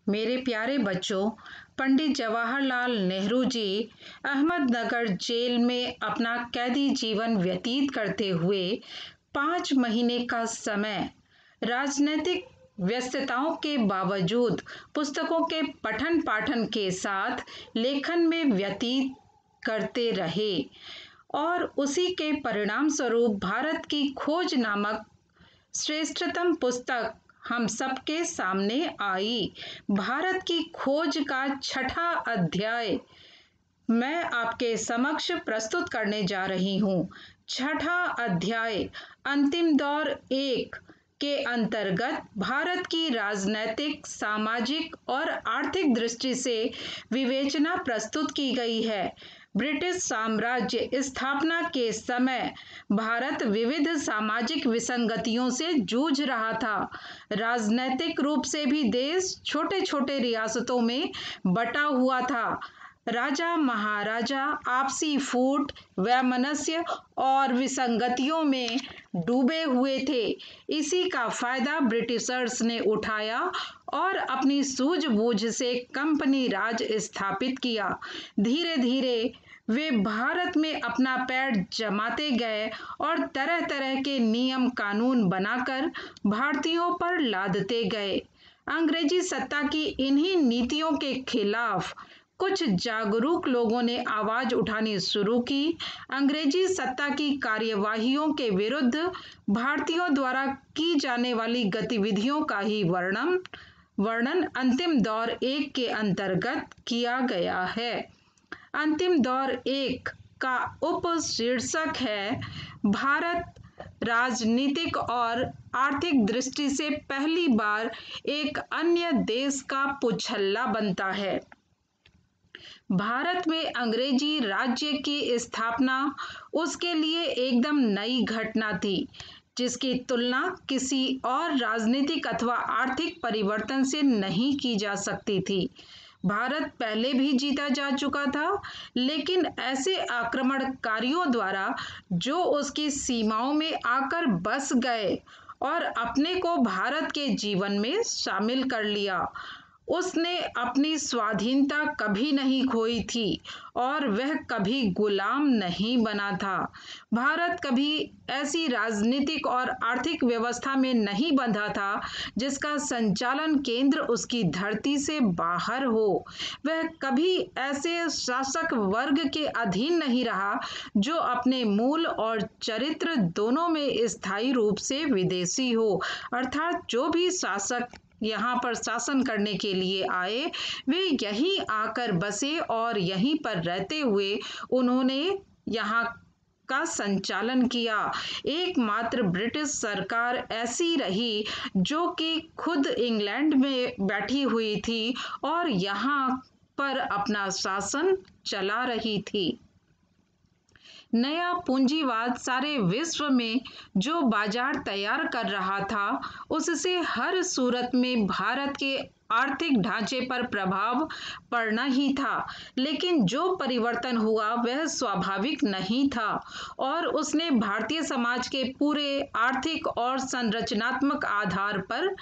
मेरे प्यारे बच्चों, पंडित जवाहरलाल नेहरू जी अहमदनगर जेल में अपना कैदी जीवन व्यतीत करते हुए 5 महीने का समय राजनीतिक व्यस्तताओं के बावजूद पुस्तकों के पठन पाठन के साथ लेखन में व्यतीत करते रहे और उसी के परिणाम स्वरूप भारत की खोज नामक श्रेष्ठतम पुस्तक हम सबके सामने आई। भारत की खोज का छठा अध्याय मैं आपके समक्ष प्रस्तुत करने जा रही हूँ। छठा अध्याय अंतिम दौर 1 के अंतर्गत भारत की राजनैतिक, सामाजिक और आर्थिक दृष्टि से विवेचना प्रस्तुत की गई है। ब्रिटिश साम्राज्य स्थापना के समय भारत विविध सामाजिक विसंगतियों से जूझ रहा था। राजनैतिक रूप से भी देश छोटे छोटे रियासतों में बटा हुआ था। राजा महाराजा आपसी फूट, वैमनस्य और विसंगतियों में डूबे हुए थे। इसी का फायदा ब्रिटिशर्स ने उठाया और अपनी सूझबूझ से कंपनी राज स्थापित किया। धीरे धीरे वे भारत में अपना पैर जमाते गए और तरह तरह के नियम कानून बनाकर भारतीयों पर लादते गए। अंग्रेजी सत्ता की इन्हीं नीतियों के खिलाफ कुछ जागरूक लोगों ने आवाज उठानी शुरू की। अंग्रेजी सत्ता की कार्यवाहियों के विरुद्ध भारतीयों द्वारा की जाने वाली गतिविधियों का ही वर्णन अंतिम दौर 1 के अंतर्गत किया गया है। अंतिम दौर 1 का उपशीर्षक है भारत राजनीतिक और आर्थिक दृष्टि से पहली बार एक अन्य देश का पुछल्ला बनता है। भारत में अंग्रेजी राज्य की स्थापना उसके लिए एकदम नई घटना थी, जिसकी तुलना किसी और राजनीतिक अथवा आर्थिक परिवर्तन से नहीं की जा सकती थी। भारत पहले भी जीता जा चुका था, लेकिन ऐसे आक्रमणकारियों द्वारा जो उसकी सीमाओं में आकर बस गए और अपने को भारत के जीवन में शामिल कर लिया। उसने अपनी स्वाधीनता कभी नहीं खोई थी और वह कभी गुलाम नहीं बना था। भारत कभी ऐसी राजनीतिक और आर्थिक व्यवस्था में नहीं बंधा था जिसका संचालन केंद्र उसकी धरती से बाहर हो। वह कभी ऐसे शासक वर्ग के अधीन नहीं रहा जो अपने मूल और चरित्र दोनों में स्थायी रूप से विदेशी हो। अर्थात जो भी शासक यहाँ पर शासन करने के लिए आए, वे यहीं आकर बसे और यहीं पर रहते हुए उन्होंने यहाँ का संचालन किया। एकमात्र ब्रिटिश सरकार ऐसी रही जो कि खुद इंग्लैंड में बैठी हुई थी और यहाँ पर अपना शासन चला रही थी। नया पूंजीवाद सारे विश्व में जो बाजार तैयार कर रहा था, उससे हर सूरत में भारत के आर्थिक ढांचे पर प्रभाव पड़ना ही था। लेकिन जो परिवर्तन हुआ वह स्वाभाविक नहीं था और उसने भारतीय समाज के पूरे आर्थिक और संरचनात्मक आधार पर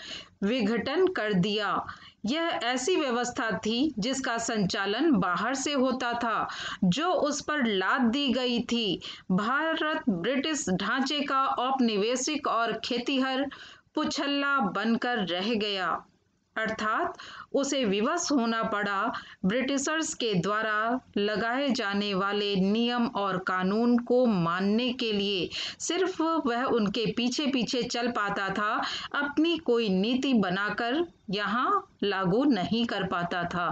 विघटन कर दिया। यह ऐसी व्यवस्था थी जिसका संचालन बाहर से होता था, जो उस पर लाद दी गई थी। भारत ब्रिटिश ढांचे का औपनिवेशिक और खेतीहर पुछल्ला बनकर रह गया, अर्थात उसे विवश होना पड़ा ब्रिटिशर्स के द्वारा लगाए जाने वाले नियम और कानून को मानने के लिए। सिर्फ वह उनके पीछे पीछे चल पाता था, अपनी कोई नीति बनाकर यहाँ लागू नहीं कर पाता था।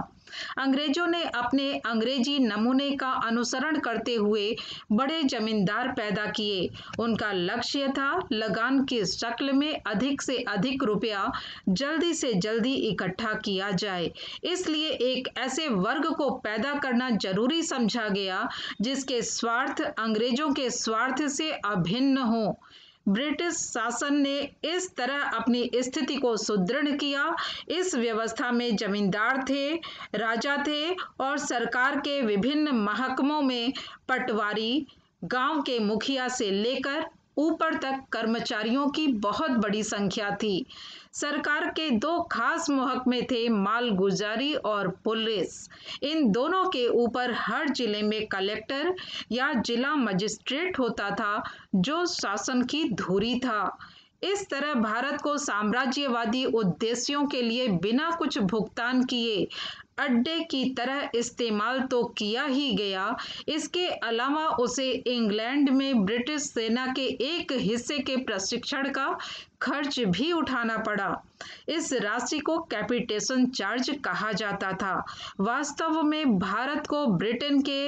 अंग्रेजों ने अपने अंग्रेजी नमूने का अनुसरण करते हुए बड़े जमींदार पैदा किए। उनका लक्ष्य था लगान की शक्ल में अधिक से अधिक रुपया जल्दी से जल्दी इकट्ठा किया जाए। इसलिए एक ऐसे वर्ग को पैदा करना जरूरी समझा गया जिसके स्वार्थ अंग्रेजों के स्वार्थ से अभिन्न हो। ब्रिटिश शासन ने इस तरह अपनी स्थिति को सुदृढ़ किया। इस व्यवस्था में जमींदार थे, राजा थे और सरकार के विभिन्न महकमों में पटवारी, गांव के मुखिया से लेकर ऊपर तक कर्मचारियों की बहुत बड़ी संख्या थी। सरकार के दो खास महकमे थे, मालगुजारी और पुलिस। इन दोनों के ऊपर हर जिले में कलेक्टर या जिला मजिस्ट्रेट होता था, जो शासन की धुरी था। इस तरह भारत को साम्राज्यवादी उद्देश्यों के लिए बिना कुछ भुगतान किए अड्डे की तरह इस्तेमाल तो किया ही गया, इसके अलावा उसे इंग्लैंड में ब्रिटिश सेना के एक हिस्से के प्रशिक्षण का खर्च भी उठाना पड़ा। इस राशि को कैपिटेशन चार्ज कहा जाता था। वास्तव में भारत को ब्रिटेन के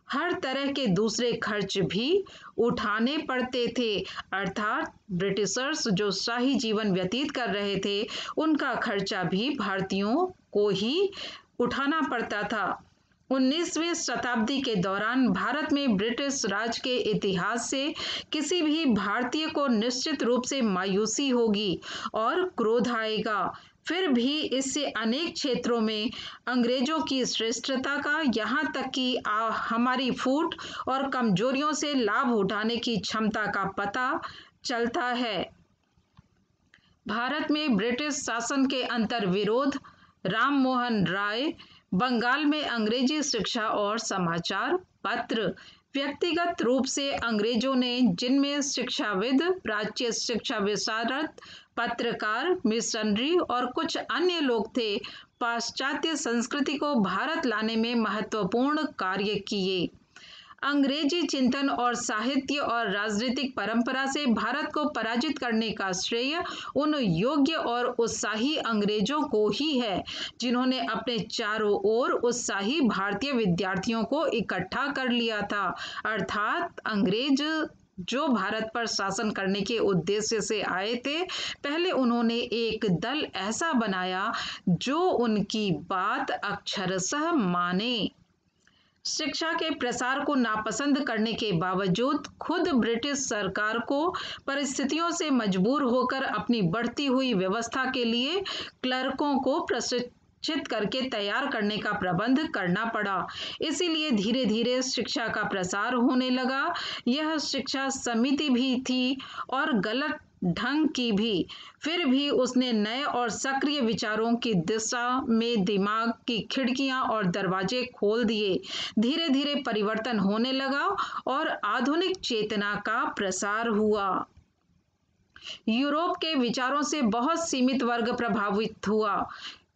हर तरह के दूसरे खर्च भी उठाने पड़ते थे, अर्थात ब्रिटिशर्स जो शाही जीवन व्यतीत कर रहे थे, उनका खर्चा भी भारतीयों को ही उठाना पड़ता था। 19वीं शताब्दी के दौरान भारत में ब्रिटिश राज के इतिहास से किसी भी भारतीय को निश्चित रूप से मायूसी होगी और क्रोध आएगा। फिर भी इससे अनेक क्षेत्रों में अंग्रेजों की श्रेष्ठता का, यहाँ तक कि हमारी फूट और कमजोरियों से लाभ उठाने की क्षमता का पता चलता है। भारत में ब्रिटिश शासन के अंतर्विरोध, राम मोहन राय, बंगाल में अंग्रेजी शिक्षा और समाचार पत्र। व्यक्तिगत रूप से अंग्रेजों ने, जिनमें शिक्षाविद, प्राच्य शिक्षा विशारद, पत्रकार, मिशनरी और कुछ अन्य लोग थे, पाश्चात्य संस्कृति को भारत लाने में महत्वपूर्ण कार्य किए। अंग्रेजी चिंतन और साहित्य और राजनीतिक परंपरा से भारत को पराजित करने का श्रेय उन योग्य और उत्साही अंग्रेजों को ही है, जिन्होंने अपने चारों ओर उत्साही भारतीय विद्यार्थियों को इकट्ठा कर लिया था। अर्थात अंग्रेज जो भारत पर शासन करने के उद्देश्य से आए थे, पहले उन्होंने एक दल ऐसा बनाया जो उनकी बात अक्षरशः माने। शिक्षा के प्रसार को नापसंद करने के बावजूद खुद ब्रिटिश सरकार को परिस्थितियों से मजबूर होकर अपनी बढ़ती हुई व्यवस्था के लिए क्लर्कों को प्रशिक्षित करके तैयार करने का प्रबंध करना पड़ा। इसीलिए धीरे धीरे शिक्षा का प्रसार होने लगा। यह शिक्षा समिति भी थी और गलत ढंग की भी। फिर भी उसने नए और सक्रिय विचारों की दिशा में दिमाग की खिड़कियां और दरवाजे खोल दिए। धीरे धीरे परिवर्तन होने लगा और आधुनिक चेतना का प्रसार हुआ। यूरोप के विचारों से बहुत सीमित वर्ग प्रभावित हुआ,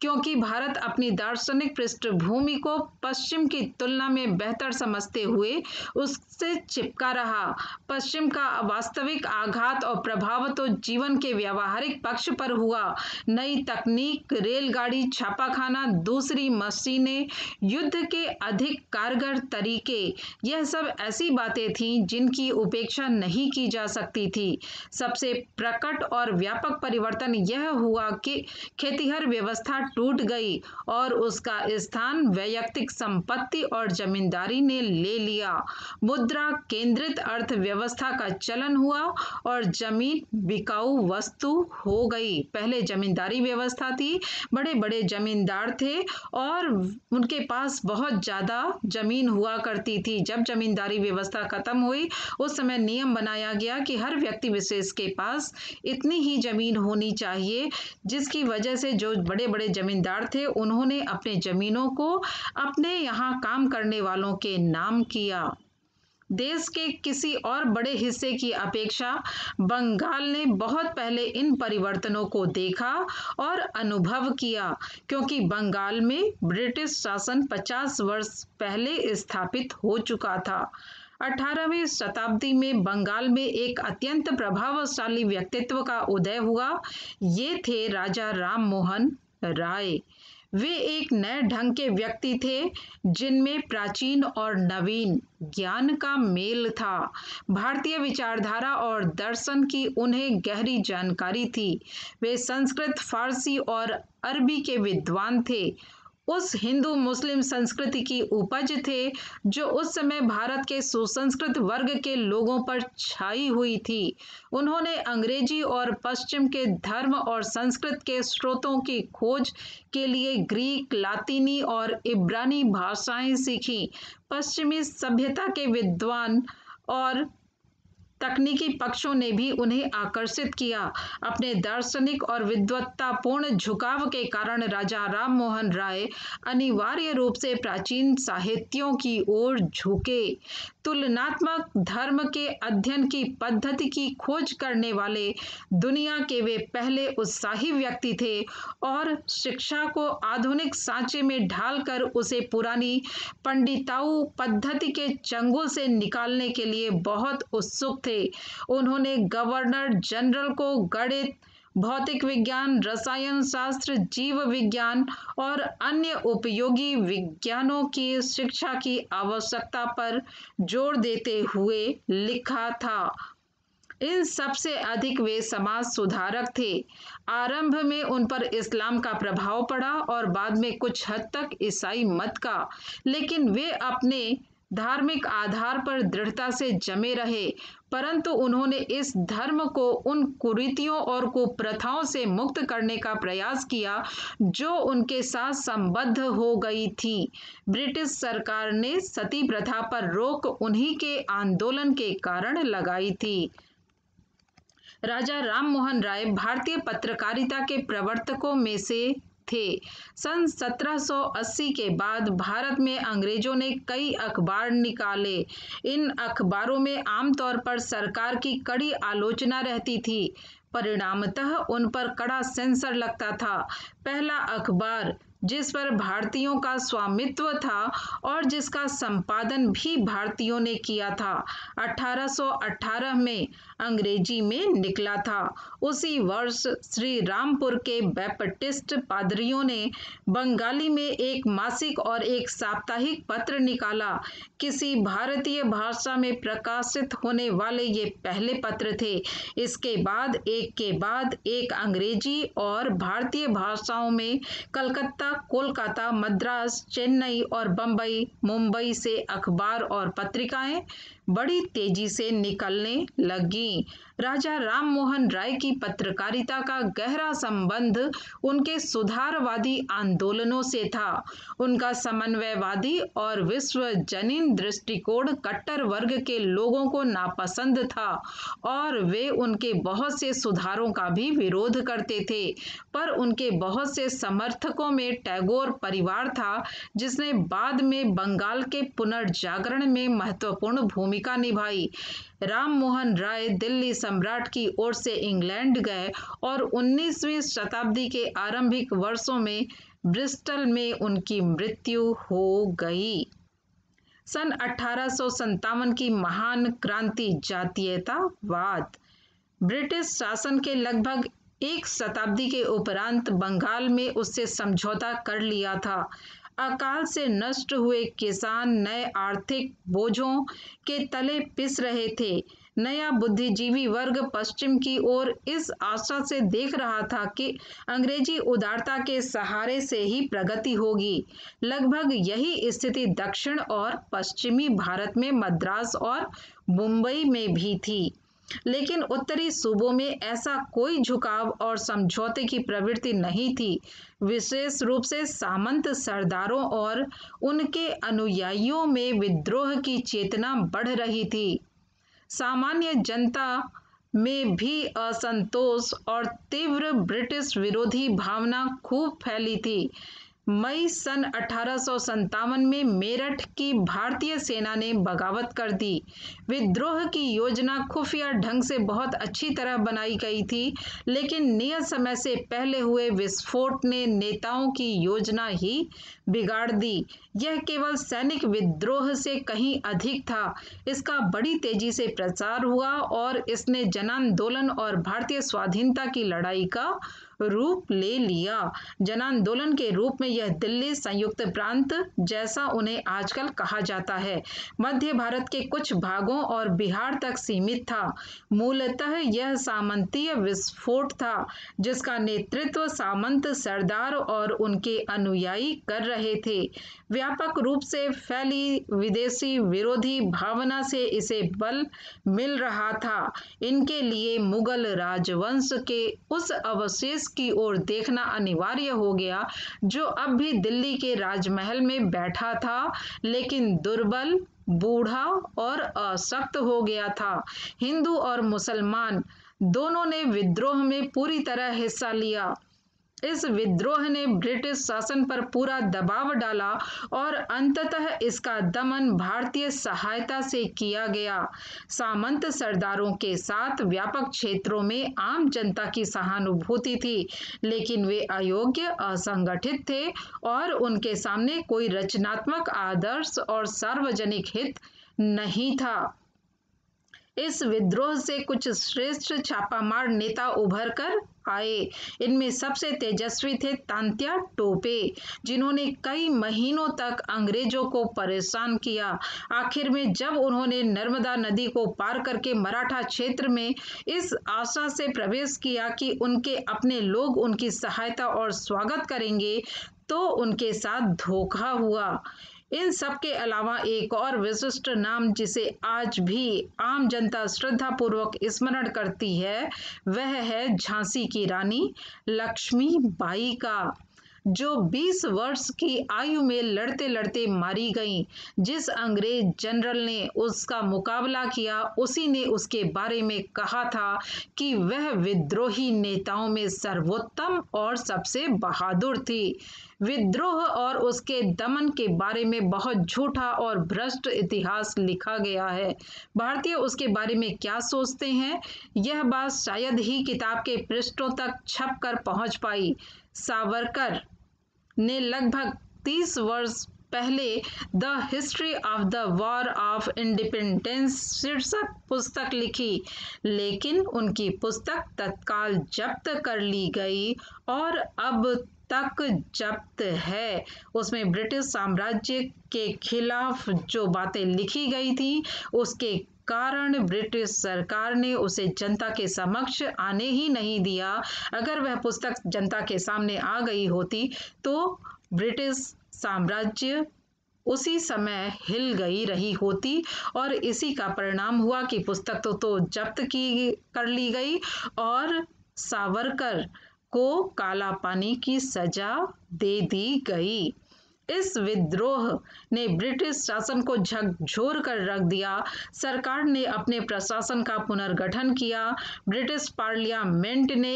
क्योंकि भारत अपनी दार्शनिक पृष्ठभूमि को पश्चिम की तुलना में बेहतर समझते हुए उससे चिपका रहा। पश्चिम का वास्तविक आघात और प्रभाव तो जीवन के व्यावहारिक पक्ष पर हुआ। नई तकनीक, रेलगाड़ी, छापाखाना, दूसरी मशीनें, युद्ध के अधिक कारगर तरीके, यह सब ऐसी बातें थीं जिनकी उपेक्षा नहीं की जा सकती थी। सबसे प्रकट और व्यापक परिवर्तन यह हुआ कि खेतिहर व्यवस्था टूट गई और उसका स्थान वैयक्तिक संपत्ति और जमींदारी ने ले लिया। मुद्रा केंद्रित अर्थव्यवस्था का चलन हुआ और जमीन बिकाऊ वस्तु हो गई। पहले जमींदारी व्यवस्था थी, बड़े बड़े जमींदार थे और उनके पास बहुत ज्यादा जमीन हुआ करती थी। जब जमींदारी व्यवस्था खत्म हुई, उस समय नियम बनाया गया कि हर व्यक्ति विशेष के पास इतनी ही जमीन होनी चाहिए, जिसकी वजह से जो बड़े बड़े जमींदार थे, उन्होंने अपने जमीनों को अपने यहाँ काम करने वालों के नाम किया। देश के किसी और बड़े हिस्से की अपेक्षा बंगाल ने बहुत पहले इन परिवर्तनों को देखा और अनुभव किया, क्योंकि बंगाल में ब्रिटिश शासन 50 वर्ष पहले स्थापित हो चुका था। 18वीं शताब्दी में बंगाल में एक अत्यंत प्रभावशाली व्यक्तित्व का उदय हुआ। ये थे राजा राम मोहन राय। वे एक नए ढंग के व्यक्ति थे, जिनमें प्राचीन और नवीन ज्ञान का मेल था। भारतीय विचारधारा और दर्शन की उन्हें गहरी जानकारी थी। वे संस्कृत, फारसी और अरबी के विद्वान थे। उस हिंदू मुस्लिम संस्कृति की उपज थे जो उस समय भारत के सुसंस्कृत वर्ग के लोगों पर छाई हुई थी। उन्होंने अंग्रेजी और पश्चिम के धर्म और संस्कृत के स्रोतों की खोज के लिए ग्रीक, लातीनी और इब्रानी भाषाएं सीखी। पश्चिमी सभ्यता के विद्वान और तकनीकी पक्षों ने भी उन्हें आकर्षित किया। अपने दार्शनिक और विद्वत्तापूर्ण झुकाव के कारण राजा राम मोहन राय अनिवार्य रूप से प्राचीन साहित्यों की ओर झुके। तुलनात्मक धर्म के अध्ययन की पद्धति की खोज करने वाले दुनिया के वे पहले उत्साही व्यक्ति थे और शिक्षा को आधुनिक सांचे में ढालकर उसे पुरानी पंडिताऊ पद्धति के चंगुल से निकालने के लिए बहुत उत्सुक थे। उन्होंने गवर्नर जनरल को गणित, भौतिक विज्ञान, रसायन शास्त्र, जीव विज्ञान और अन्य उपयोगी विज्ञानों की शिक्षा की आवश्यकता पर जोर देते हुए लिखा था। इन सबसे अधिक वे समाज सुधारक थे। आरंभ में उन पर इस्लाम का प्रभाव पड़ा और बाद में कुछ हद तक ईसाई मत का, लेकिन वे अपने धार्मिक आधार पर दृढ़ता से जमे रहे। परंतु उन्होंने इस धर्म को उन कुरीतियों और कुप्रथाओं से मुक्त करने का प्रयास किया जो उनके साथ संबद्ध हो गई थी। ब्रिटिश सरकार ने सती प्रथा पर रोक उन्हीं के आंदोलन के कारण लगाई थी। राजा राम मोहन राय भारतीय पत्रकारिता के प्रवर्तकों में से थे। सन 1780 के बाद भारत में अंग्रेजों ने कई अखबार निकाले। इन अखबारों में आमतौर पर सरकार की कड़ी आलोचना रहती थी। परिणामतः उन पर कड़ा सेंसर लगता था। पहला अखबार जिस पर भारतीयों का स्वामित्व था और जिसका संपादन भी भारतीयों ने किया था, 1818 में अंग्रेजी में निकला था। उसी वर्ष श्री रामपुर के बैपटिस्ट पादरियों ने बंगाली में एक मासिक और एक साप्ताहिक पत्र निकाला। किसी भारतीय भाषा में प्रकाशित होने वाले ये पहले पत्र थे। इसके बाद एक अंग्रेजी और भारतीय भाषाओं में कलकत्ता, कोलकाता, मद्रास, चेन्नई और बंबई, मुंबई से अखबार और पत्रिकाएं बड़ी तेजी से निकलने लगीं। राजा राम मोहन राय की पत्रकारिता का गहरा संबंध उनके सुधारवादी आंदोलनों से था। उनका समन्वयवादी और विश्वजनीन दृष्टिकोण कट्टर वर्ग के लोगों को नापसंद था और वे उनके बहुत से सुधारों का भी विरोध करते थे। पर उनके बहुत से समर्थकों में टैगोर परिवार था, जिसने बाद में बंगाल के पुनर्जागरण में महत्वपूर्ण भूमिका निभाई। राम मोहन राय दिल्ली सम्राट की ओर से इंग्लैंड गए और 19वीं शताब्दी के आरंभिक वर्षों में ब्रिस्टल में उनकी मृत्यु हो गई। सन 1857 की महान क्रांति जातीयतावाद। ब्रिटिश शासन के लगभग एक शताब्दी के उपरांत बंगाल में उससे समझौता कर लिया था। अकाल से नष्ट हुए किसान नए आर्थिक बोझों के तले पिस रहे थे। नया बुद्धिजीवी वर्ग पश्चिम की ओर इस आशा से देख रहा था कि अंग्रेजी उदारता के सहारे से ही प्रगति होगी। लगभग यही स्थिति दक्षिण और पश्चिमी भारत में मद्रास और मुंबई में भी थी। लेकिन उत्तरी सूबों में ऐसा कोई झुकाव और समझौते की प्रवृत्ति नहीं थी। विशेष रूप से सामंत सरदारों और उनके अनुयायियों में विद्रोह की चेतना बढ़ रही थी। सामान्य जनता में भी असंतोष और तीव्र ब्रिटिश विरोधी भावना खूब फैली थी। मई सन 1857 में मेरठ की भारतीय सेना ने बगावत कर दी। विद्रोह की योजना खुफिया ढंग से बहुत अच्छी तरह बनाई गई थी, लेकिन नियत समय से पहले हुए विस्फोट ने नेताओं की योजना ही बिगाड़ दी। यह केवल सैनिक विद्रोह से कहीं अधिक था। इसका बड़ी तेजी से प्रचार हुआ और इसने जनांदोलन और भारतीय स्वाधीनता की लड़ाई का रूप ले लिया। जनांदोलन के रूप में यह दिल्ली संयुक्त प्रांत, जैसा उन्हें आजकल कहा जाता है, मध्य भारत के कुछ भागों और बिहार तक सीमित था। मूलतः यह सामंतीय विस्फोट था, जिसका नेतृत्व सामंत सरदार और उनके अनुयायी कर रहे थे। व्यापक रूप से फैली विदेशी विरोधी भावना से इसे बल मिल रहा था। इनके लिए मुगल राजवंश के उस अवशेष की ओर देखना अनिवार्य हो गया, जो अब भी दिल्ली के राजमहल में बैठा था, लेकिन दुर्बल, बूढ़ा और अशक्त हो गया था। हिंदू और मुसलमान दोनों ने विद्रोह में पूरी तरह हिस्सा लिया। इस विद्रोह ने ब्रिटिश शासन पर पूरा दबाव डाला और अंततः इसका दमन भारतीय सहायता से किया गया। सामंत सरदारों के साथ व्यापक क्षेत्रों में आम जनता की सहानुभूति थी, लेकिन वे अयोग्य, असंगठित थे और उनके सामने कोई रचनात्मक आदर्श और सार्वजनिक हित नहीं था। इस विद्रोह से कुछ श्रेष्ठ छापामार नेता उभर कर आए। इनमें सबसे तेजस्वी थे तात्या टोपे, जिन्होंने कई महीनों तक अंग्रेजों को परेशान किया। आखिर में जब उन्होंने नर्मदा नदी को पार करके मराठा क्षेत्र में इस आशा से प्रवेश किया कि उनके अपने लोग उनकी सहायता और स्वागत करेंगे, तो उनके साथ धोखा हुआ। इन सब के अलावा एक और विशिष्ट नाम जिसे आज भी आम जनता श्रद्धापूर्वक स्मरण करती है, वह है झांसी की रानी लक्ष्मीबाई का, जो 20 वर्ष की आयु में लड़ते लड़ते मारी गईं। जिस अंग्रेज जनरल ने उसका मुकाबला किया, उसी ने उसके बारे में कहा था कि वह विद्रोही नेताओं में सर्वोत्तम और सबसे बहादुर थी। विद्रोह और उसके दमन के बारे में बहुत झूठा और भ्रष्ट इतिहास लिखा गया है। भारतीय उसके बारे में क्या सोचते हैं, यह बात शायद ही किताब के पृष्ठों तक छप कर पहुंच पाई। सावरकर ने लगभग 30 वर्ष पहले the history of the war of independence शीर्षक पुस्तक लिखी, लेकिन उनकी पुस्तक तत्काल जब्त कर ली गई और अब तक जब्त है। उसमें ब्रिटिश साम्राज्य के खिलाफ जो बातें लिखी गई थी, उसके कारण ब्रिटिश सरकार ने उसे जनता के समक्ष आने ही नहीं दिया। अगर वह पुस्तक जनता के सामने आ गई होती तो ब्रिटिश साम्राज्य उसी समय हिल गई रही होती और इसी का परिणाम हुआ कि पुस्तक तो जब्त की कर ली गई और सावरकर को काला पानी की सजा दे दी गई। इस विद्रोह ने ब्रिटिश शासन को झकझोर कर रख दिया। सरकार ने अपने प्रशासन का पुनर्गठन किया। ब्रिटिश पार्लियामेंट ने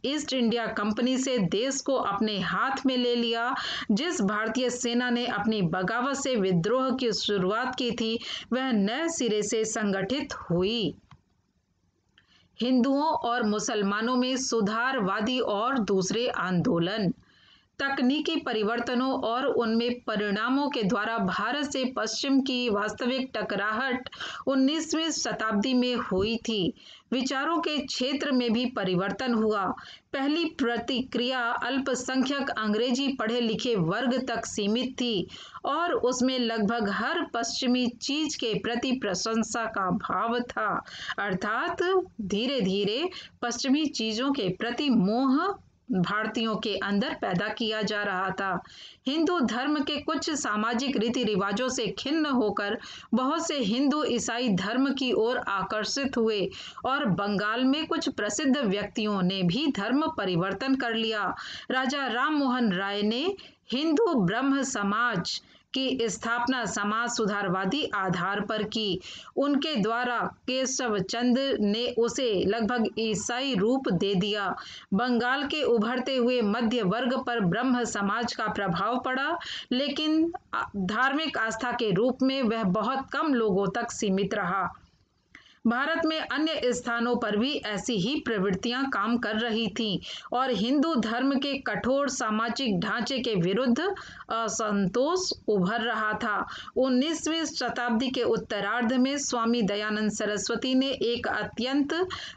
ईस्ट इंडिया कंपनी से देश को अपने हाथ में ले लिया। जिस भारतीय सेना ने अपनी बगावत से विद्रोह की शुरुआत की थी, वह नए सिरे से संगठित हुई। हिंदुओं और मुसलमानों में सुधारवादी और दूसरे आंदोलन, तकनीकी परिवर्तनों और उनमें परिणामों के द्वारा भारत से पश्चिम की वास्तविक टकराहट 19वीं शताब्दी में हुई थी। विचारों के क्षेत्र में भी परिवर्तन हुआ। पहली प्रतिक्रिया अल्पसंख्यक अंग्रेजी पढ़े लिखे वर्ग तक सीमित थी और उसमें लगभग हर पश्चिमी चीज के प्रति प्रशंसा का भाव था। अर्थात धीरे धीरे पश्चिमी चीजों के प्रति मोह भारतीयों के अंदर पैदा किया जा रहा था। हिंदू धर्म के कुछ सामाजिक रीति रिवाजों से खिन्न होकर बहुत से हिंदू ईसाई धर्म की ओर आकर्षित हुए और बंगाल में कुछ प्रसिद्ध व्यक्तियों ने भी धर्म परिवर्तन कर लिया। राजा राममोहन राय ने हिंदू ब्रह्म समाज की स्थापना समाज सुधारवादी आधार पर की। उनके द्वारा केशव चंद ने उसे लगभग ईसाई रूप दे दिया। बंगाल के उभरते हुए मध्य वर्ग पर ब्रह्म समाज का प्रभाव पड़ा, लेकिन धार्मिक आस्था के रूप में वह बहुत कम लोगों तक सीमित रहा। भारत में अन्य स्थानों पर भी ऐसी ही प्रवृत्तियां काम कर रही थीं और हिंदू धर्म के कठोर सामाजिक ढांचे के विरुद्ध असंतोष उभर रहा था। 19वीं शताब्दी के उत्तरार्ध में स्वामी दयानंद सरस्वती ने एक अत्यंत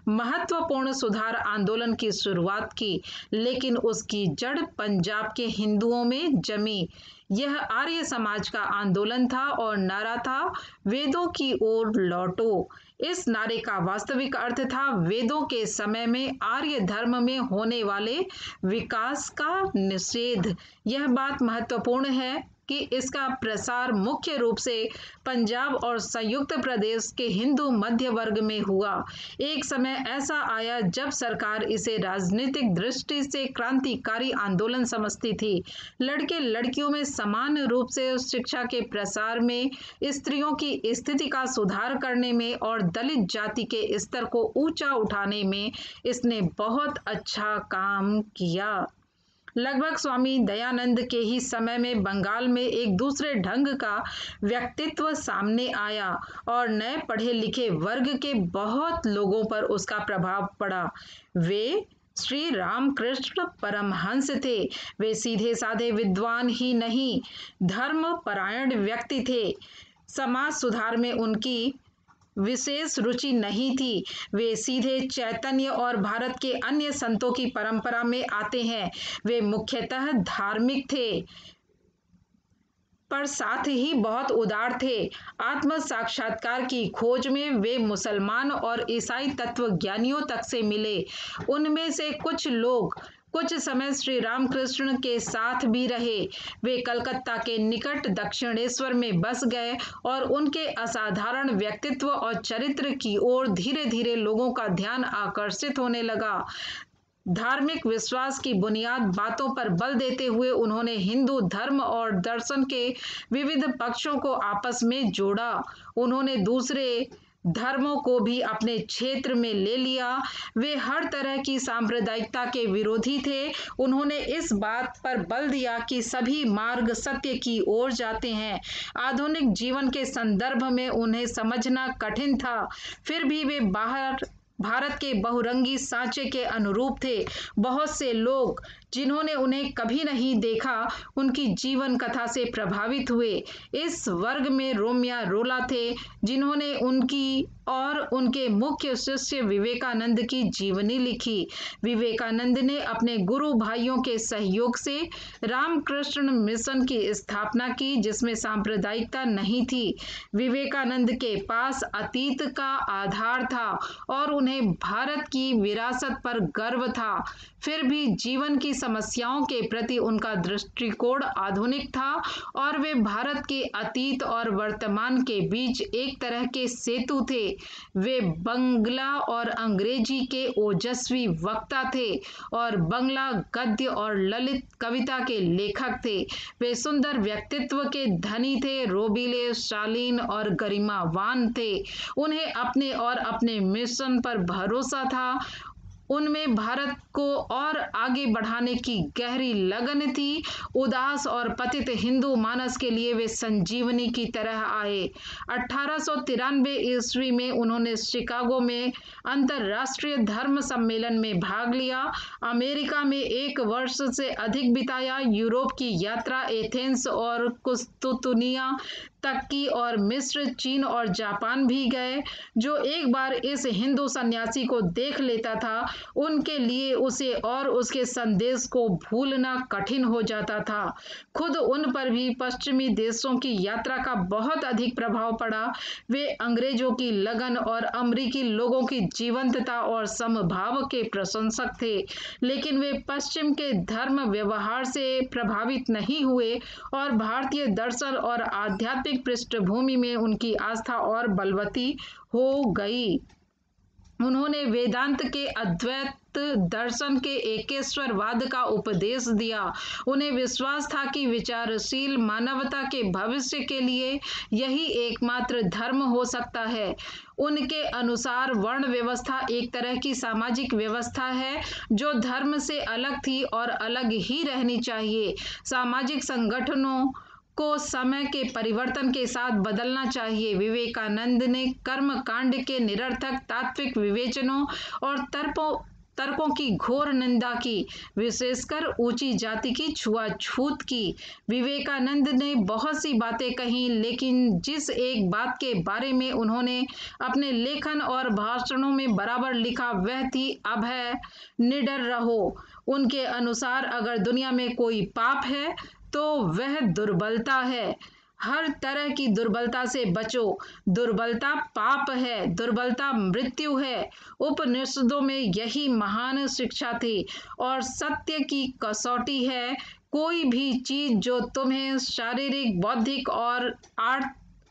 महत्वपूर्ण सुधार आंदोलन की शुरुआत की, लेकिन उसकी जड़ पंजाब के हिंदुओं में जमी। यह आर्य समाज का आंदोलन था और नारा था, वेदों की ओर लौटो। इस नारे का वास्तविक अर्थ था वेदों के समय में आर्य धर्म में होने वाले विकास का निषेध। यह बात महत्वपूर्ण है कि इसका प्रसार मुख्य रूप से पंजाब और संयुक्त प्रदेश के हिंदू मध्य वर्ग में हुआ। एक समय ऐसा आया जब सरकार इसे राजनीतिक दृष्टि से क्रांतिकारी आंदोलन समझती थी। लड़के लड़कियों में समान रूप से शिक्षा के प्रसार में, स्त्रियों की स्थिति का सुधार करने में और दलित जाति के स्तर को ऊंचा उठाने में इसने बहुत अच्छा काम किया। लगभग स्वामी दयानंद के ही समय में बंगाल में एक दूसरे ढंग का व्यक्तित्व सामने आया और नए पढ़े लिखे वर्ग के बहुत लोगों पर उसका प्रभाव पड़ा। वे श्री रामकृष्ण परमहंस थे। वे सीधे साधे विद्वान ही नहीं, धर्म परायण व्यक्ति थे। समाज सुधार में उनकी विशेष रुचि नहीं थी। वे सीधे चैतन्य और भारत के अन्य संतों की परंपरा में आते हैं। वे मुख्यतः धार्मिक थे पर साथ ही बहुत उदार थे। आत्म साक्षात्कार की खोज में वे मुसलमान और ईसाई तत्वज्ञानियों तक से मिले। उनमें से कुछ लोग कुछ समय श्री रामकृष्ण के साथ भी रहे। वे कलकत्ता के निकट दक्षिणेश्वर में बस गए और उनके असाधारण व्यक्तित्व और चरित्र की ओर धीरे धीरे लोगों का ध्यान आकर्षित होने लगा। धार्मिक विश्वास की बुनियाद बातों पर बल देते हुए उन्होंने हिंदू धर्म और दर्शन के विविध पक्षों को आपस में जोड़ा। उन्होंने दूसरे धर्मों को भी अपने क्षेत्र में ले लिया। वे हर तरह की सांप्रदायिकता के विरोधी थे। उन्होंने इस बात पर बल दिया कि सभी मार्ग सत्य की ओर जाते हैं। आधुनिक जीवन के संदर्भ में उन्हें समझना कठिन था, फिर भी वे भारत के बहुरंगी सांचे के अनुरूप थे। बहुत से लोग जिन्होंने उन्हें कभी नहीं देखा उनकी जीवन कथा से प्रभावित हुए। इस वर्ग में रोमिया रोला थे, जिन्होंने उनकी और उनके मुख्य शिष्य विवेकानंद की जीवनी लिखी। विवेकानंद ने अपने गुरु भाइयों के सहयोग से रामकृष्ण मिशन की स्थापना की, जिसमें सांप्रदायिकता नहीं थी। विवेकानंद के पास अतीत का आधार था और उन्हें भारत की विरासत पर गर्व था। फिर भी जीवन की समस्याओं के प्रति उनका दृष्टिकोण आधुनिक था और वे भारत के अतीत और वर्तमान के बीच एक तरह के सेतु थे। वे बंगला और अंग्रेजी के ओजस्वी वक्ता थे और बंगला गद्य और ललित कविता के लेखक थे। वे सुंदर व्यक्तित्व के धनी थे, रोबीले, शालीन और गरिमावान थे। उन्हें अपने और अपने मिशन पर भरोसा था। उनमें भारत को और आगे बढ़ाने की गहरी लगन थी। उदास और पतित हिंदू मानस के लिए वे संजीवनी की तरह आए। 1893 ईस्वी में उन्होंने शिकागो में अंतर्राष्ट्रीय धर्म सम्मेलन में भाग लिया। अमेरिका में 1 वर्ष से अधिक बिताया। यूरोप की यात्रा एथेंस और कुस्तुतुनिया तक की और मिस्र, चीन और जापान भी गए। जो एक बार इस हिंदू सन्यासी को देख लेता था, उनके लिए उसे और उसके संदेश को भूलना कठिन हो जाता था। खुद उन पर भी पश्चिमी देशों की यात्रा का बहुत अधिक प्रभाव पड़ा। वे अंग्रेजों की लगन और अमेरिकी लोगों की जीवंतता और समभाव के प्रशंसक थे, लेकिन वे पश्चिम के धर्म व्यवहार से प्रभावित नहीं हुए और भारतीय दर्शन और आध्यात्मिक पृष्ठभूमि में उनकी आस्था और बलवती हो गई। उन्होंने वेदांत के अद्वैत दर्शन के एकेश्वरवाद का उपदेश दिया। उन्हें विश्वास था कि विचारशील मानवता के भविष्य के लिए यही एकमात्र धर्म हो सकता है। उनके अनुसार वर्ण व्यवस्था एक तरह की सामाजिक व्यवस्था है जो धर्म से अलग थी और अलग ही रहनी चाहिए। सामाजिक संगठनों को समय के परिवर्तन के साथ बदलना चाहिए। विवेकानंद ने कर्म कांड के निरर्थक तात्विक विवेचनों और तर्कों की घोर निंदा की, विशेषकर ऊंची जाति की छुआछूत की। विवेकानंद ने बहुत सी बातें कही, लेकिन जिस एक बात के बारे में उन्होंने अपने लेखन और भाषणों में बराबर लिखा वह थी अभय, निडर रहो। उनके अनुसार अगर दुनिया में कोई पाप है तो वह दुर्बलता है। हर तरह की दुर्बलता से बचो। दुर्बलता पाप है, दुर्बलता मृत्यु है। उपनिषदों में यही महान शिक्षा थी और सत्य की कसौटी है कोई भी चीज जो तुम्हें शारीरिक, बौद्धिक और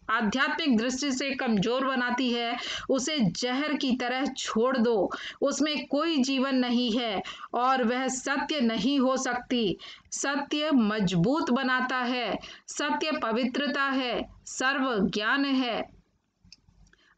आध्यात्मिक दृष्टि से कमजोर बनाती है, उसे जहर की तरह छोड़ दो। उसमें कोई जीवन नहीं है और वह सत्य नहीं हो सकती। सत्य मजबूत बनाता है, सत्य पवित्रता है, सर्व ज्ञान है।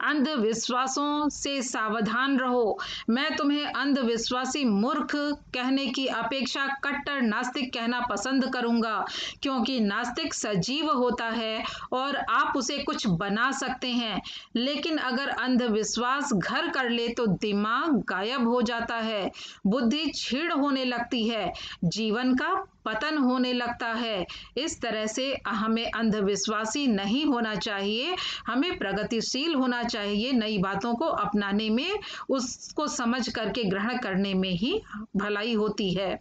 अंधविश्वासों से सावधान रहो। मैं तुम्हें अंधविश्वासी मूर्ख कहने की अपेक्षा कट्टर नास्तिक कहना पसंद करूंगा, क्योंकि नास्तिक सजीव होता है और आप उसे कुछ बना सकते हैं, लेकिन अगर अंधविश्वास घर कर ले तो दिमाग गायब हो जाता है, बुद्धि क्षीण होने लगती है, जीवन का पतन होने लगता है। इस तरह से हमें अंधविश्वासी नहीं होना चाहिए, हमें प्रगतिशील होना चाहिए। नई बातों को अपनाने में, उसको समझ करके ग्रहण करने में ही भलाई होती है।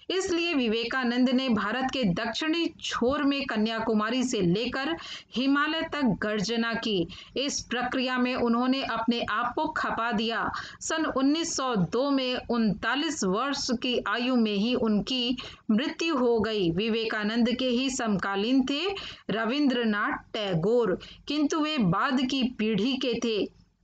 इसलिए विवेकानंद ने भारत के दक्षिणी छोर में कन्याकुमारी से लेकर हिमालय तक गर्जना की। इस प्रक्रिया में उन्होंने अपने आप को खपा दिया। सन 1902 में 39 वर्ष की आयु में ही उनकी मृत्यु हो गई। विवेकानंद के ही समकालीन थे रविंद्रनाथ टैगोर, किंतु वे बाद की पीढ़ी के थे।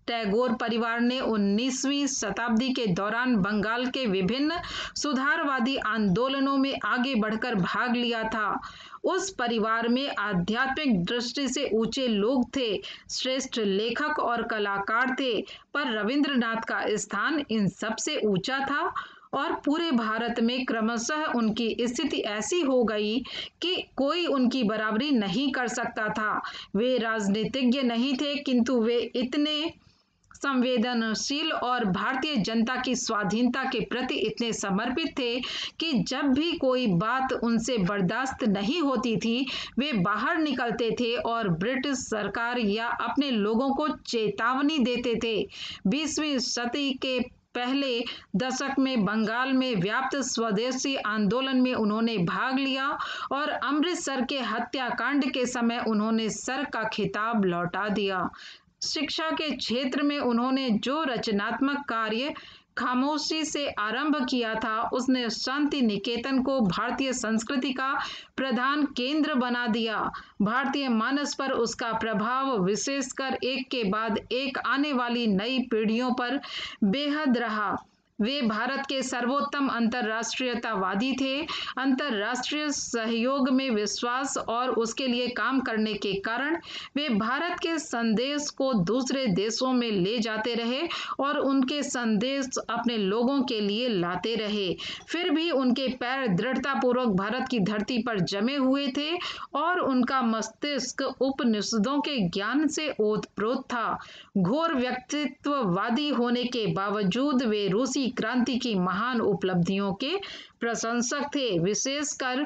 टैगोर परिवार ने 19वीं शताब्दी के दौरान बंगाल के विभिन्न सुधारवादी आंदोलनों में आगे बढ़कर भाग लिया था। उस परिवार में आध्यात्मिक दृष्टि से ऊंचे लोग थे, श्रेष्ठ लेखक और कलाकार थे, पर रविंद्रनाथ का स्थान इन सबसे ऊंचा था और पूरे भारत में क्रमशः उनकी स्थिति ऐसी हो गई कि कोई उनकी बराबरी नहीं कर सकता था। वे राजनीतिज्ञ नहीं थे, किंतु वे इतने संवेदनशील और भारतीय जनता की स्वाधीनता के प्रति इतने समर्पित थे कि जब भी कोई बात उनसे बर्दाश्त नहीं होती थी, वे बाहर निकलते थे और ब्रिटिश सरकार या अपने लोगों को चेतावनी देते थे। 20वीं सदी के पहले दशक में बंगाल में व्याप्त स्वदेशी आंदोलन में उन्होंने भाग लिया और अमृतसर के हत्याकांड के समय उन्होंने सर का खिताब लौटा दिया। शिक्षा के क्षेत्र में उन्होंने जो रचनात्मक कार्य खामोशी से आरंभ किया था, उसने शांति निकेतन को भारतीय संस्कृति का प्रधान केंद्र बना दिया। भारतीय मानस पर उसका प्रभाव विशेषकर एक के बाद एक आने वाली नई पीढ़ियों पर बेहद रहा। वे भारत के सर्वोत्तम अंतर्राष्ट्रीयतावादी थे। अंतर्राष्ट्रीय सहयोग में विश्वास और उसके लिए काम करने के कारण वे भारत के संदेश को दूसरे देशों में ले जाते रहे और उनके संदेश अपने लोगों के लिए लाते रहे। फिर भी उनके पैर दृढ़तापूर्वक भारत की धरती पर जमे हुए थे और उनका मस्तिष्क उपनिषदों के ज्ञान से ओतप्रोत था। घोर व्यक्तित्ववादी होने के बावजूद वे रूसी क्रांति की महान उपलब्धियों के प्रशंसक थे। विशेषकर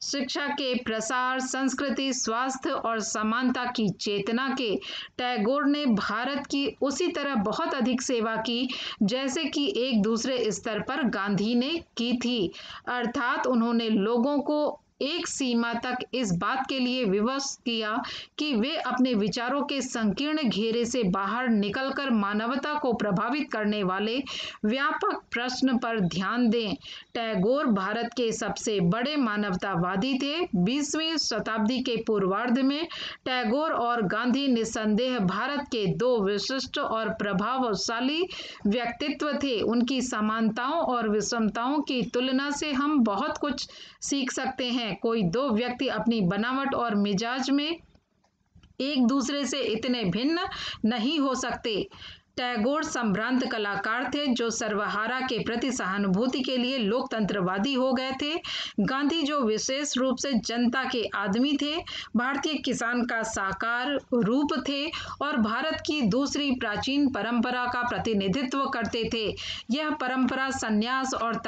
शिक्षा के प्रसार, संस्कृति, स्वास्थ्य और समानता की चेतना के टैगोर ने भारत की उसी तरह बहुत अधिक सेवा की जैसे कि एक दूसरे स्तर पर गांधी ने की थी। अर्थात उन्होंने लोगों को एक सीमा तक इस बात के लिए विवश किया कि वे अपने विचारों के संकीर्ण घेरे से बाहर निकलकर मानवता को प्रभावित करने वाले व्यापक प्रश्न पर ध्यान दें। टैगोर भारत के सबसे बड़े मानवतावादी थे। 20वीं शताब्दी के पूर्वार्ध में टैगोर और गांधी निस्संदेह भारत के दो विशिष्ट और प्रभावशाली व्यक्तित्व थे। उनकी समानताओं और विषमताओं की तुलना से हम बहुत कुछ सीख सकते हैं। कोई दो व्यक्ति अपनी बनावट और मिजाज में एक दूसरे से इतने भिन्न नहीं हो सकते। टैगोर संभ्रांत कलाकार थे जो सर्वहारा के प्रति सहानुभूति के लिए लोकतंत्रवादी हो गए थे। गांधी जो विशेष रूप से जनता के आदमी थे, भारतीय किसान का साकार रूप थे और भारत की दूसरी प्राचीन परंपरा का प्रतिनिधित्व करते थे। यह परंपरा संन्यास और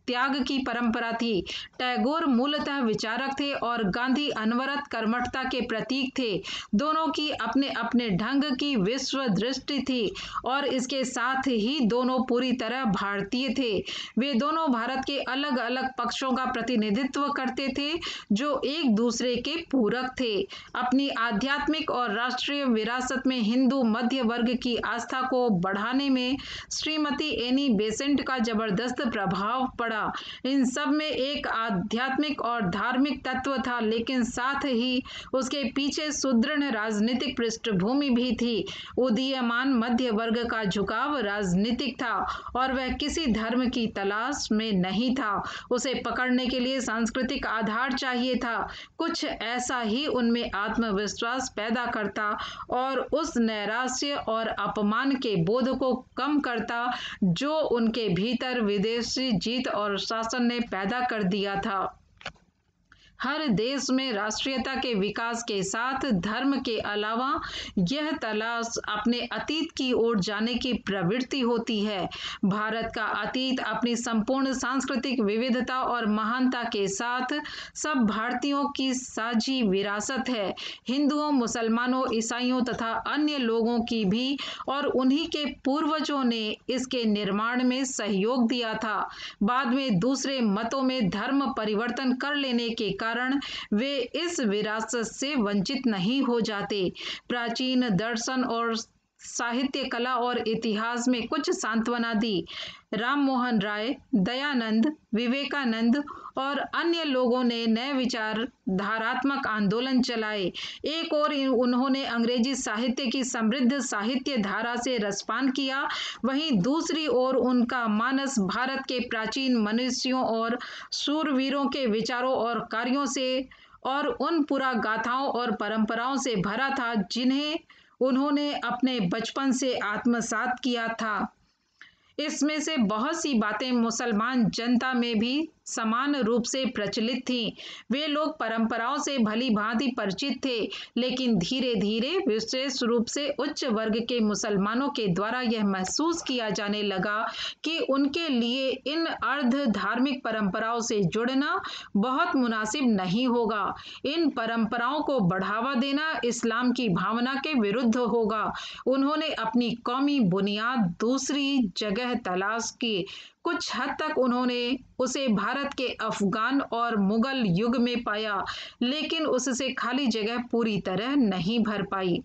त्याग की परंपरा थी। टैगोर मूलतः विचारक थे और गांधी अनवरत कर्मठता के प्रतीक थे। दोनों की अपने अपने ढंग की विश्व दृष्टि थी और इसके साथ ही दोनों पूरी तरह भारतीय थे। वे दोनों भारत के अलग अलग पक्षों का प्रतिनिधित्व करते थे जो एक दूसरे के पूरक थे। अपनी आध्यात्मिक और राष्ट्रीय विरासत में हिंदू मध्य वर्ग की आस्था को बढ़ाने में श्रीमती एनी बेसेंट का जबरदस्त प्रभाव पड़ा। किया। इन सब में एक आध्यात्मिक और धार्मिक तत्व था, लेकिन साथ ही उसके पीछे सुदृढ़ राजनीतिक पृष्ठभूमि भी थी। उदीयमान मध्य वर्ग का झुकाव राजनीतिक था और वह किसी धर्म की तलाश में नहीं था। उसे पकड़ने के लिए सांस्कृतिक आधार चाहिए था। कुछ ऐसा ही उनमें आत्मविश्वास पैदा करता और उस नैराश्य और अपमान के बोध को कम करता जो उनके भीतर विदेशी जीत और शासन ने पैदा कर दिया था। हर देश में राष्ट्रीयता के विकास के साथ धर्म के अलावा यह तलाश अपने अतीत की ओर जाने की प्रवृत्ति होती है। भारत का अतीत अपनी संपूर्ण सांस्कृतिक विविधता और महानता के साथ सब भारतीयों की साझी विरासत है। हिंदुओं, मुसलमानों, ईसाइयों तथा अन्य लोगों की भी और उन्हीं के पूर्वजों ने इसके निर्माण में सहयोग दिया था। बाद में दूसरे मतों में धर्म परिवर्तन कर लेने के कारण वे इस विरासत से वंचित नहीं हो जाते। प्राचीन दर्शन और साहित्य, कला और इतिहास में कुछ सांत्वना दी। राम मोहन राय, दयानंद, विवेकानंद और अन्य लोगों ने नए विचार धारात्मक आंदोलन चलाए। एक और उन्होंने अंग्रेजी साहित्य की समृद्ध साहित्य धारा से रसपान किया, वहीं दूसरी ओर उनका मानस भारत के प्राचीन मनुष्यों और शूरवीरों के विचारों और कार्यों से और उन पुरा गाथाओं और परंपराओं से भरा था जिन्हें उन्होंने अपने बचपन से आत्मसात किया था। इसमें से बहुत सी बातें मुसलमान जनता में भी समान रूप से प्रचलित थीं। वे लोग परंपराओं से भली भांति परिचित थे, लेकिन धीरे धीरे विशेष रूप से उच्च वर्ग के मुसलमानों के द्वारा यह महसूस किया जाने लगा कि उनके लिए इन अर्ध धार्मिक परंपराओं से जुड़ना बहुत मुनासिब नहीं होगा। इन परंपराओं को बढ़ावा देना इस्लाम की भावना के विरुद्ध होगा। उन्होंने अपनी कौमी बुनियाद दूसरी जगह तलाश की। कुछ हद तक उन्होंने उसे भारत के अफगान और मुगल युग में पाया, लेकिन उससे खाली जगह पूरी तरह नहीं भर पाई।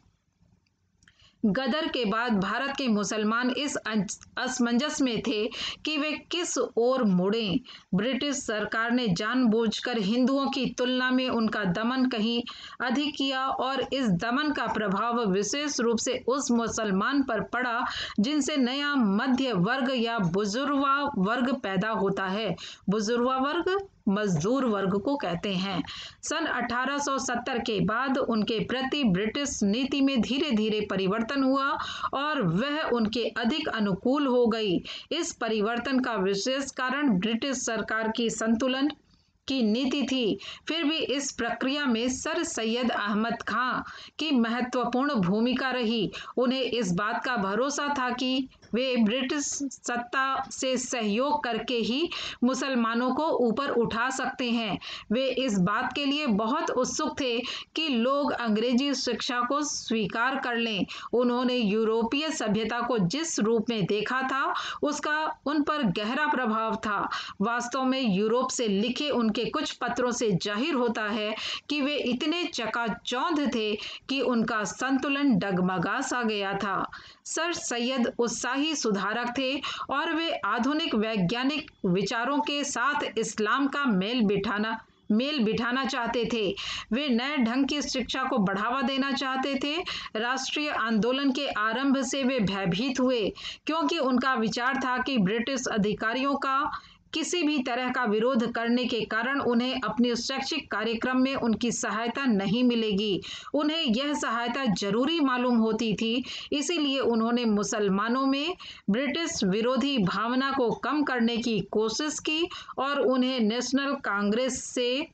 गदर के बाद भारत के मुसलमान इस असमंजस में थे कि वे किस ओर मुड़ें। ब्रिटिश सरकार ने जानबूझकर हिंदुओं की तुलना में उनका दमन कहीं अधिक किया और इस दमन का प्रभाव विशेष रूप से उस मुसलमान पर पड़ा जिनसे नया मध्य वर्ग या बुजुर्गा वर्ग पैदा होता है। बुजुर्गा वर्ग मजदूर वर्ग को कहते हैं। सन 1870 के बाद उनके प्रति ब्रिटिश नीति में धीरे धीरे परिवर्तन हुआ और वह उनके अधिक अनुकूल हो गई। इस परिवर्तन का विशेष कारण ब्रिटिश सरकार की संतुलन की नीति थी। फिर भी इस प्रक्रिया में सर सैयद अहमद खां की महत्वपूर्ण भूमिका रही। उन्हें इस बात का भरोसा था कि वे ब्रिटिश सत्ता से सहयोग करके ही मुसलमानों को ऊपर उठा सकते हैं। वे इस बात के लिए बहुत उत्सुक थे कि लोग अंग्रेजी शिक्षा को स्वीकार कर लें। उन्होंने यूरोपीय सभ्यता को जिस रूप में देखा था उसका उन पर गहरा प्रभाव था। वास्तव में यूरोप से लिखे उनके कुछ पत्रों से जाहिर होता है कि वे इतने चकाचौंध थे कि उनका संतुलन डगमगा सा गया था। सर सैयद उत्साही सुधारक थे और वे आधुनिक वैज्ञानिक विचारों के साथ इस्लाम का मेल बिठाना चाहते थे। वे नए ढंग की शिक्षा को बढ़ावा देना चाहते थे। राष्ट्रीय आंदोलन के आरंभ से वे भयभीत हुए, क्योंकि उनका विचार था कि ब्रिटिश अधिकारियों का किसी भी तरह का विरोध करने के कारण उन्हें अपने शैक्षिक कार्यक्रम में उनकी सहायता नहीं मिलेगी। उन्हें यह सहायता जरूरी मालूम होती थी। इसीलिए उन्होंने मुसलमानों में ब्रिटिश विरोधी भावना को कम करने की कोशिश की और उन्हें नेशनल कांग्रेस से,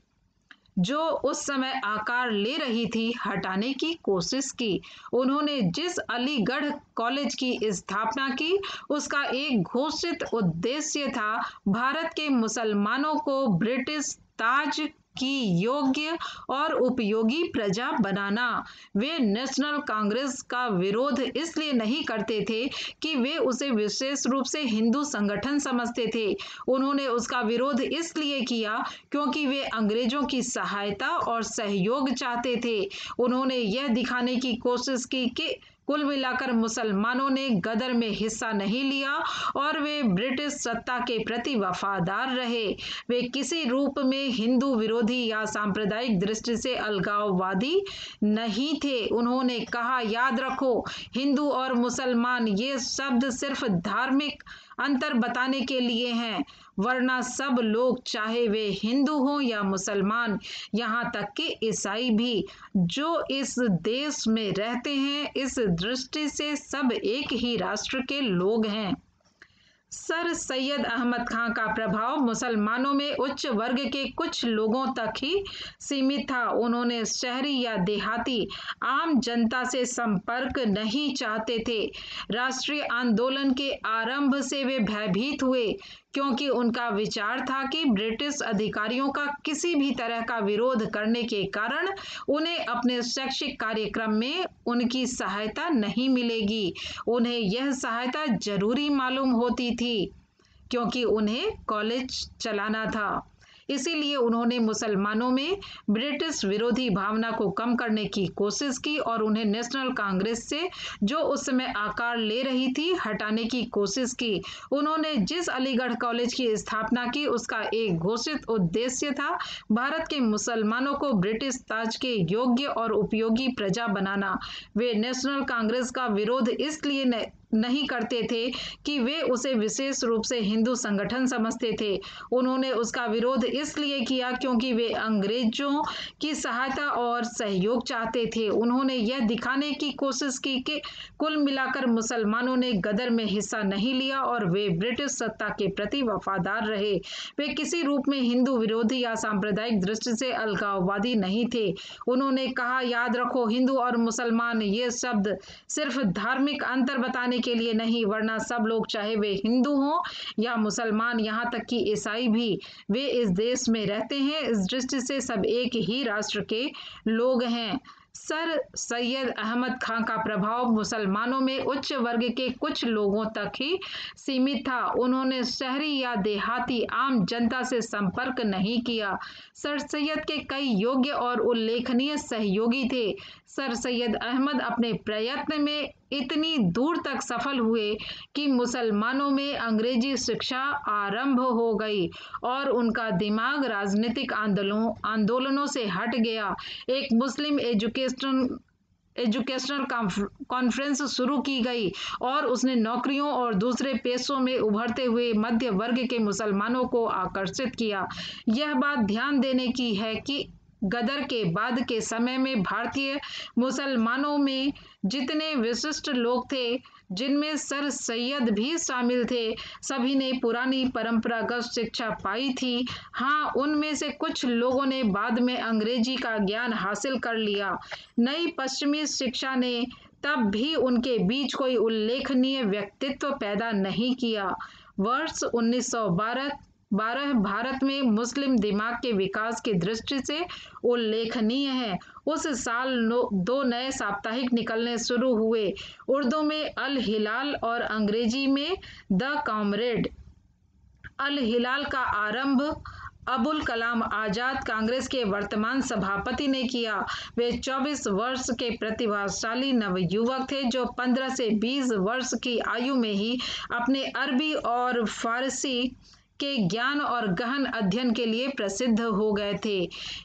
जो उस समय आकार ले रही थी, हटाने की कोशिश की। उन्होंने जिस अलीगढ़ कॉलेज की स्थापना की उसका एक घोषित उद्देश्य था भारत के मुसलमानों को ब्रिटिश ताज की योग्य और उपयोगी प्रजा बनाना। वे नेशनल कांग्रेस का विरोध इसलिए नहीं करते थे कि वे उसे विशेष रूप से हिंदू संगठन समझते थे। उन्होंने उसका विरोध इसलिए किया क्योंकि वे अंग्रेजों की सहायता और सहयोग चाहते थे। उन्होंने यह दिखाने की कोशिश की कि कुल मिलाकर मुसलमानों ने गदर में हिस्सा नहीं लिया और वे ब्रिटिश सत्ता के प्रति वफादार रहे। वे किसी रूप में हिंदू विरोधी या सांप्रदायिक दृष्टि से अलगाववादी नहीं थे। उन्होंने कहा, याद रखो, हिंदू और मुसलमान ये शब्द सिर्फ धार्मिक अंतर बताने के लिए हैं, वरना सब लोग, चाहे वे हिंदू हों या मुसलमान, यहाँ तक कि ईसाई भी, जो इस देश में रहते हैं, इस दृष्टि से सब एक ही राष्ट्र के लोग हैं। सर सैयद अहमद खां का प्रभाव मुसलमानों में उच्च वर्ग के कुछ लोगों तक ही सीमित था। उन्होंने शहरी या देहाती आम जनता से संपर्क नहीं चाहते थे। राष्ट्रीय आंदोलन के आरंभ से वे भयभीत हुए, क्योंकि उनका विचार था कि ब्रिटिश अधिकारियों का किसी भी तरह का विरोध करने के कारण उन्हें अपने शैक्षिक कार्यक्रम में उनकी सहायता नहीं मिलेगी। उन्हें यह सहायता जरूरी मालूम होती थी, क्योंकि उन्हें कॉलेज चलाना था। इसीलिए उन्होंने मुसलमानों में ब्रिटिश विरोधी भावना को कम करने की कोशिश की और उन्हें नेशनल कांग्रेस से, जो उस समय आकार ले रही थी, हटाने की कोशिश की। उन्होंने जिस अलीगढ़ कॉलेज की स्थापना की, उसका एक घोषित उद्देश्य था भारत के मुसलमानों को ब्रिटिश ताज के योग्य और उपयोगी प्रजा बनाना। वे नेशनल कांग्रेस का विरोध इसलिए नहीं करते थे कि वे उसे विशेष रूप से हिंदू संगठन समझते थे। उन्होंने उसका विरोध इसलिए किया क्योंकि वे अंग्रेजों की सहायता और सहयोग चाहते थे। उन्होंने यह दिखाने की कोशिश की कि कुल मिलाकर मुसलमानों ने गदर में हिस्सा नहीं लिया और वे ब्रिटिश सत्ता के प्रति वफादार रहे। वे किसी रूप में हिंदू विरोधी या सांप्रदायिक दृष्टि से अलगाववादी नहीं थे। उन्होंने कहा, याद रखो, हिंदू और मुसलमान ये शब्द सिर्फ धार्मिक अंतर बताने के लिए नहीं, वरना सब लोग, चाहे वे हिंदू हों या मुसलमान, यहाँ तक कि ईसाई भी, वे इस देश में रहते हैं, इस दृष्टि से सब एक ही राष्ट्र के लोग हैं। सर सैयद अहमद खां का प्रभाव मुसलमानों में उच्च वर्ग के कुछ लोगों तक ही सीमित था। उन्होंने शहरी या देहाती आम जनता से संपर्क नहीं किया। सर सैयद के कई योग्य और उल्लेखनीय सहयोगी थे। सर सैयद अहमद अपने प्रयत्न में इतनी दूर तक सफल हुए कि मुसलमानों में अंग्रेजी शिक्षा आरंभ हो गई और उनका दिमाग राजनीतिक आंदोलनों से हट गया। एक मुस्लिम एजुकेशनल कॉन्फ्रेंस शुरू की गई और उसने नौकरियों और दूसरे पेशों में उभरते हुए मध्य वर्ग के मुसलमानों को आकर्षित किया। यह बात ध्यान देने की है कि गदर के बाद के समय में भारतीय मुसलमानों में जितने विशिष्ट लोग थे, जिनमें सर सैयद भी शामिल थे, सभी ने पुरानी परंपरागत शिक्षा पाई थी। हाँ, उनमें से कुछ लोगों ने बाद में अंग्रेजी का ज्ञान हासिल कर लिया। नई पश्चिमी शिक्षा ने तब भी उनके बीच कोई उल्लेखनीय व्यक्तित्व पैदा नहीं किया। वर्ष 1912 भारत में मुस्लिम दिमाग के विकास की दृष्टि से उल्लेखनीय है। उस साल 2 नए साप्ताहिक निकलने शुरू हुए, उर्दू में अल हिलाल और अंग्रेजी में द कॉमरेड। अल हिलाल का आरंभ अबुल कलाम आजाद, कांग्रेस के वर्तमान सभापति, ने किया। वे 24 वर्ष के प्रतिभाशाली नवयुवक थे जो 15 से 20 वर्ष की आयु में ही अपने अरबी और फारसी के ज्ञान और गहन अध्ययन के लिए प्रसिद्ध हो गए थे।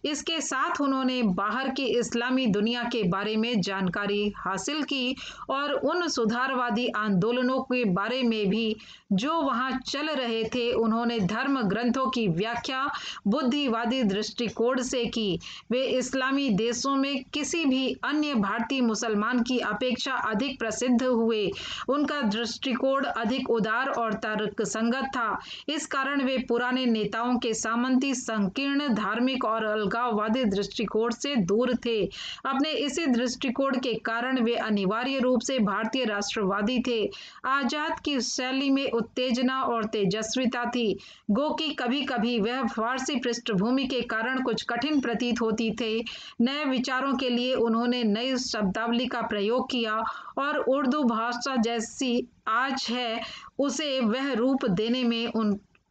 इसके साथ उन्होंने बाहर की इस्लामी दुनिया के बारे में जानकारी हासिल की और उन सुधारवादी आंदोलनों के बारे में भी जो वहां चल रहे थे। उन्होंने धर्म ग्रंथों की व्याख्या बुद्धिवादी दृष्टिकोण से की। वे इस्लामी देशों में किसी भी अन्य भारतीय मुसलमान की अपेक्षा अधिक प्रसिद्ध हुए। उनका दृष्टिकोण अधिक उदार और तर्कसंगत था। इस कारण वे पुराने नेताओं के सामंती, संकीर्ण, धार्मिक और अलगाववादी दृष्टिकोण से दूर थे। अपने इसी दृष्टिकोण के कारण वे अनिवार्य रूप से भारतीय राष्ट्रवादी थे। आजाद की शैली में उत्तेजना और तेजस्विता थी, गो कि कभी कभी वह फारसी पृष्ठभूमि के कारण कुछ कठिन प्रतीत होती थे। नए विचारों के लिए उन्होंने नई शब्दावली का प्रयोग किया और उर्दू भाषा जैसी आज है उसे वह रूप देने में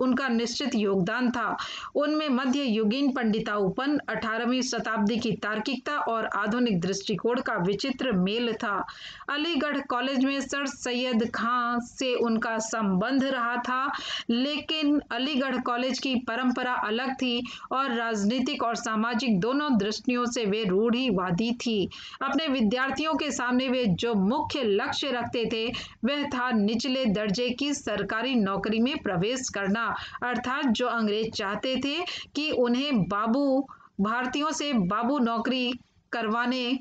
उनका निश्चित योगदान था। उनमें मध्य युगीन पंडिताउपन, 18वीं शताब्दी की तार्किकता और आधुनिक दृष्टिकोण का विचित्र मेल था। अलीगढ़ कॉलेज में सर सैयद खां से उनका संबंध रहा था, लेकिन अलीगढ़ कॉलेज की परंपरा अलग थी और राजनीतिक और सामाजिक दोनों दृष्टियों से वे रूढ़िवादी थी। अपने विद्यार्थियों के सामने वे जो मुख्य लक्ष्य रखते थे वह था निचले दर्जे की सरकारी नौकरी में प्रवेश करना, अर्थात जो अंग्रेज चाहते थे कि उन्हें भारतीयों से बाबू नौकरी करवाने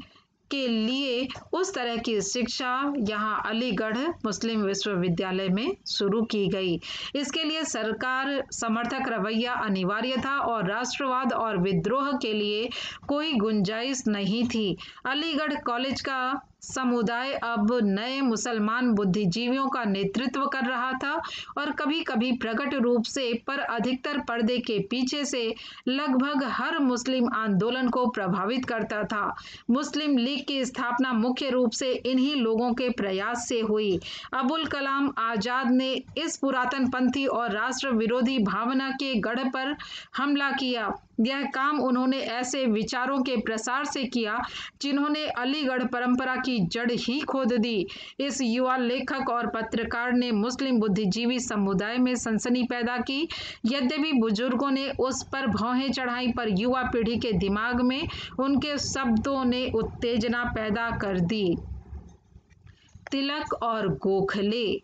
के लिए उस तरह की शिक्षा यहाँ अलीगढ़ मुस्लिम विश्वविद्यालय में शुरू की गई। इसके लिए सरकार समर्थक रवैया अनिवार्य था और राष्ट्रवाद और विद्रोह के लिए कोई गुंजाइश नहीं थी। अलीगढ़ कॉलेज का समुदाय अब नए मुसलमान बुद्धिजीवियों का नेतृत्व कर रहा था और कभी-कभी प्रकट रूप से, पर अधिकतर पर्दे के पीछे से लगभग हर मुस्लिम आंदोलन को प्रभावित करता था। मुस्लिम लीग की स्थापना मुख्य रूप से इन्हीं लोगों के प्रयास से हुई। अबुल कलाम आजाद ने इस पुरातनपंथी और राष्ट्र विरोधी भावना के गढ़ पर हमला किया। यह काम उन्होंने ऐसे विचारों के प्रसार से किया जिन्होंने अलीगढ़ परंपरा की जड़ ही खोद दी। इस युवा लेखक और पत्रकार ने मुस्लिम बुद्धिजीवी समुदाय में सनसनी पैदा की। यद्यपि बुजुर्गों ने उस पर भौहें चढ़ाई, पर युवा पीढ़ी के दिमाग में उनके शब्दों ने उत्तेजना पैदा कर दी। तिलक और गोखले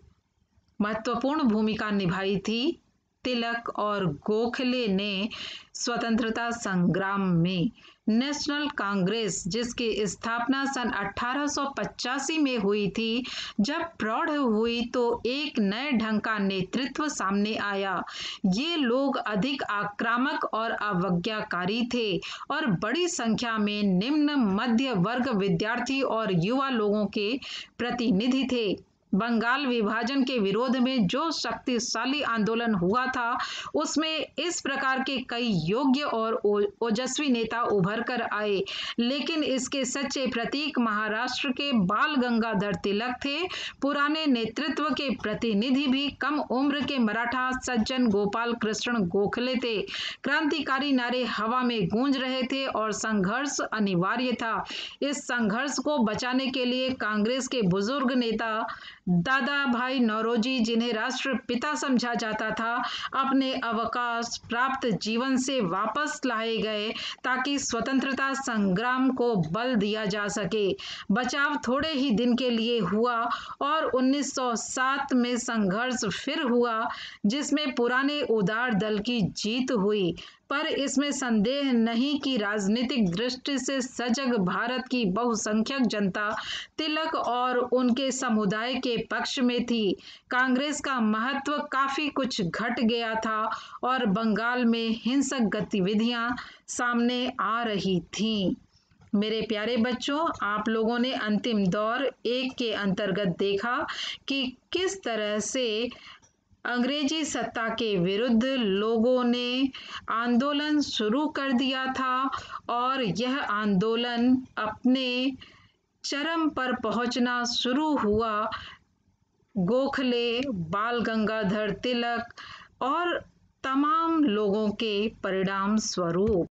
महत्वपूर्ण भूमिका निभाई थी। तिलक और गोखले ने स्वतंत्रता संग्राम में नेशनल कांग्रेस, जिसकी स्थापना सन 1885 में हुई थी, जब प्रौढ़ हुई तो एक नए ढंग का नेतृत्व सामने आया। ये लोग अधिक आक्रामक और अवज्ञाकारी थे और बड़ी संख्या में निम्न मध्य वर्ग विद्यार्थी और युवा लोगों के प्रतिनिधि थे। बंगाल विभाजन के विरोध में जो शक्तिशाली आंदोलन हुआ था, उसमें इस प्रकार के कई योग्य और ओजस्वी नेता उभर कर आए, लेकिन इसके सच्चे प्रतीक महाराष्ट्र के बाल गंगाधर तिलक थे। पुराने नेतृत्व के प्रतिनिधि भी कम उम्र के मराठा सज्जन गोपाल कृष्ण गोखले थे। क्रांतिकारी नारे हवा में गूंज रहे थे और संघर्ष अनिवार्य था। इस संघर्ष को बचाने के लिए कांग्रेस के बुजुर्ग नेता दादा भाई नौरोजी, जिन्हें राष्ट्रपिता समझा जाता था, अपने अवकाश प्राप्त जीवन से वापस लाए गए ताकि स्वतंत्रता संग्राम को बल दिया जा सके। बचाव थोड़े ही दिन के लिए हुआ और 1907 में संघर्ष फिर हुआ, जिसमें पुराने उदार दल की जीत हुई। पर इसमें संदेह नहीं कि राजनीतिक दृष्टि से सजग भारत की बहुसंख्यक जनता तिलक और उनके समुदाय के पक्ष में थी। कांग्रेस का महत्व काफी कुछ घट गया था और बंगाल में हिंसक गतिविधियां सामने आ रही थीं। मेरे प्यारे बच्चों, आप लोगों ने अंतिम दौर 1 के अंतर्गत देखा कि किस तरह से अंग्रेजी सत्ता के विरुद्ध लोगों ने आंदोलन शुरू कर दिया था और यह आंदोलन अपने चरम पर पहुंचना शुरू हुआ गोखले, बाल गंगाधर तिलक और तमाम लोगों के परिणाम स्वरूप।